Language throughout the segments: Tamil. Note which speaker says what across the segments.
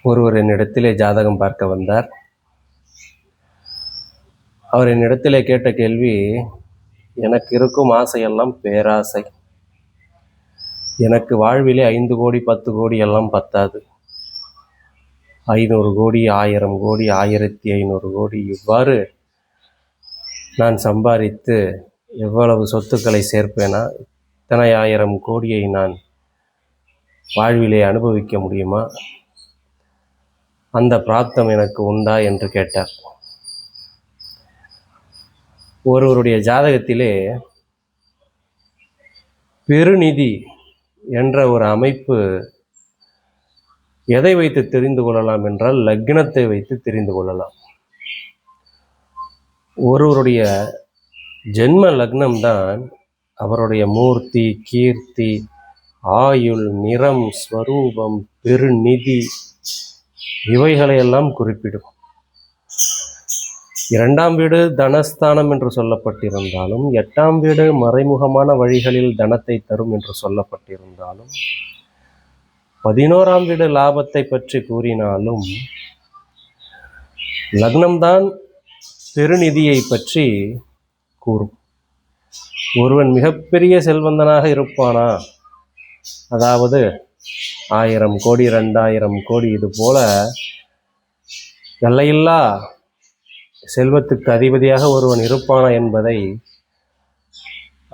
Speaker 1: ஒருவர் என்னிடத்திலே ஜாதகம் பார்க்க வந்தார். அவர் என்னிடத்திலே கேட்ட கேள்வி, எனக்கு இருக்கும் ஆசையெல்லாம் பேராசை. எனக்கு வாழ்விலே 5 கோடி 10 கோடி எல்லாம் பத்தாது. 500 கோடி 1000 கோடி 1500 கோடி இவ்வாறு நான் சம்பாதித்து எவ்வளவு சொத்துக்களை சேர்ப்பேனா? இத்தனை 1000 கோடியை நான் வாழ்விலே அனுபவிக்க முடியுமா? அந்த பிராப்தம் எனக்கு உண்டா என்று கேட்டார். ஒருவருடைய ஜாதகத்திலே பெருநிதி என்ற ஒரு அமைப்பு எதை வைத்து தெரிந்து கொள்ளலாம் என்றால் லக்னத்தை வைத்து தெரிந்து கொள்ளலாம். ஒருவருடைய ஜென்ம லக்னம்தான் அவருடைய மூர்த்தி, கீர்த்தி, ஆயுள், நிறம், ஸ்வரூபம், பெருநிதி இவைகளையெல்லாம் குறிப்பிடும். 2ஆம் வீடு தனஸ்தானம் என்று சொல்லப்பட்டிருந்தாலும், 8ஆம் வீடு மறைமுகமான வழிகளில் தனத்தை தரும் என்று சொல்லப்பட்டிருந்தாலும், 11ஆம் வீடு லாபத்தை பற்றி கூறினாலும், லக்னம்தான் பெருநிதியை பற்றி கூறும். ஒருவன் மிகப்பெரிய செல்வந்தனாக இருப்பானா, அதாவது 1000 கோடி 2000 கோடி இது போல எல்லையில்லா செல்வத்துக்கு அதிபதியாக ஒருவன் இருப்பானா என்பதை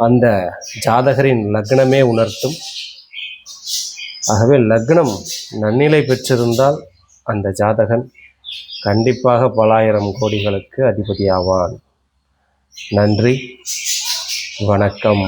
Speaker 1: அந்த ஜாதகரின் லக்னமே உணர்த்தும். ஆகவே லக்னம் நன்னிலை பெற்றிருந்தால் அந்த ஜாதகன் கண்டிப்பாக பல 1000 கோடிகளுக்கு அதிபதியாவான். நன்றி, வணக்கம்.